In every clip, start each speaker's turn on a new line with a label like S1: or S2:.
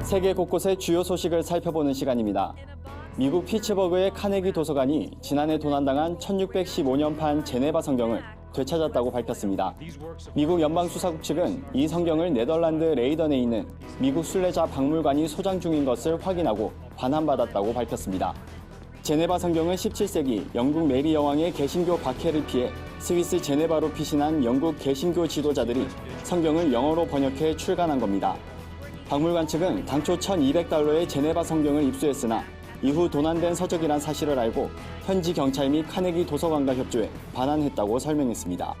S1: 세계 곳곳의 주요 소식을 살펴보는 시간입니다. 미국 피츠버그의 카네기 도서관이 지난해 도난당한 1615년판 제네바 성경을 되찾았다고 밝혔습니다. 미국 연방수사국 측은 이 성경을 네덜란드 레이던에 있는 미국 순례자 박물관이 소장 중인 것을 확인하고 반환받았다고 밝혔습니다. 제네바 성경은 17세기 영국 메리 여왕의 개신교 박해를 피해 스위스 제네바로 피신한 영국 개신교 지도자들이 성경을 영어로 번역해 출간한 겁니다. 박물관 측은 당초 $1200의 제네바 성경을 입수했으나 이후 도난된 서적이란 사실을 알고 현지 경찰 및 카네기 도서관과 협조해 반환했다고 설명했습니다.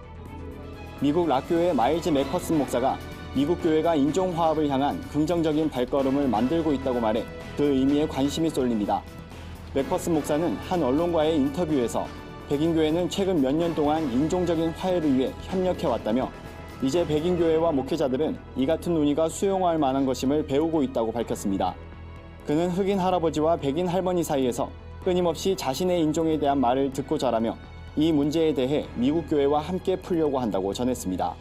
S1: 미국 락교회 마일즈 맥퍼슨 목사가 미국 교회가 인종화합을 향한 긍정적인 발걸음을 만들고 있다고 말해 그 의미에 관심이 쏠립니다. 맥퍼슨 목사는 한 언론과의 인터뷰에서 백인교회는 최근 몇 년 동안 인종적인 화해를 위해 협력해왔다며 이제 백인교회와 목회자들은 이 같은 논의가 수용할 만한 것임을 배우고 있다고 밝혔습니다. 그는 흑인 할아버지와 백인 할머니 사이에서 끊임없이 자신의 인종에 대한 말을 듣고 자라며 이 문제에 대해 미국 교회와 함께 풀려고 한다고 전했습니다.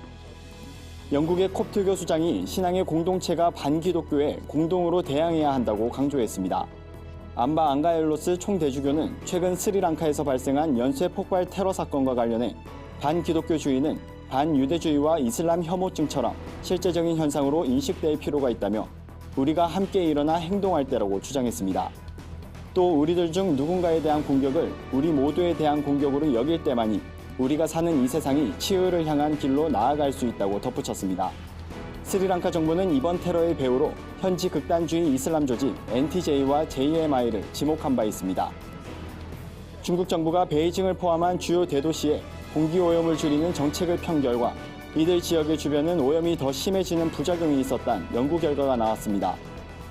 S1: 영국의 콥트교 수장이 신앙의 공동체가 반기독교에 공동으로 대항해야 한다고 강조했습니다. 암바 앙가엘로스 총대주교는 최근 스리랑카에서 발생한 연쇄 폭발 테러 사건과 관련해 반기독교주의는 반유대주의와 이슬람 혐오증처럼 실제적인 현상으로 인식될 필요가 있다며 우리가 함께 일어나 행동할 때라고 주장했습니다. 또 우리들 중 누군가에 대한 공격을 우리 모두에 대한 공격으로 여길 때만이 우리가 사는 이 세상이 치유를 향한 길로 나아갈 수 있다고 덧붙였습니다. 스리랑카 정부는 이번 테러의 배후로 현지 극단주의 이슬람 조직 NTJ와 JMI를 지목한 바 있습니다. 중국 정부가 베이징을 포함한 주요 대도시에 공기오염을 줄이는 정책을 편 결과 이들 지역의 주변은 오염이 더 심해지는 부작용이 있었다는 연구 결과가 나왔습니다.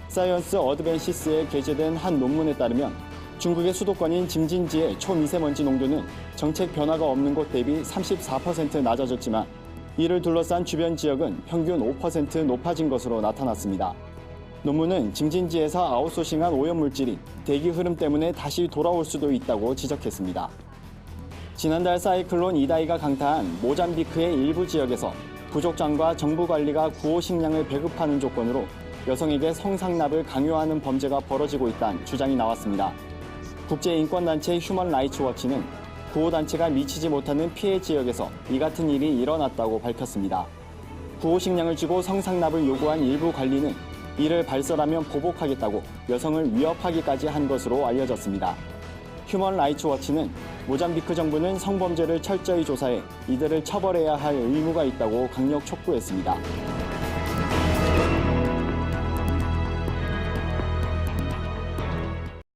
S1: 사이언스 어드밴시스에 게재된 한 논문에 따르면 중국의 수도권인 짐진지의 초미세먼지 농도는 정책 변화가 없는 곳 대비 34% 낮아졌지만 이를 둘러싼 주변 지역은 평균 5% 높아진 것으로 나타났습니다. 논문은 짐진지에서 아웃소싱한 오염물질이 대기 흐름 때문에 다시 돌아올 수도 있다고 지적했습니다. 지난달 사이클론 이다이가 강타한 모잠비크의 일부 지역에서 부족장과 정부 관리가 구호 식량을 배급하는 조건으로 여성에게 성상납을 강요하는 범죄가 벌어지고 있다는 주장이 나왔습니다. 국제인권단체 휴먼 라이츠 워치는 구호단체가 미치지 못하는 피해 지역에서 이 같은 일이 일어났다고 밝혔습니다. 구호 식량을 주고 성상납을 요구한 일부 관리는 이를 발설하면 보복하겠다고 여성을 위협하기까지 한 것으로 알려졌습니다. 휴먼 라이츠 워치는 모잠비크 정부는 성범죄를 철저히 조사해 이들을 처벌해야 할 의무가 있다고 강력 촉구했습니다.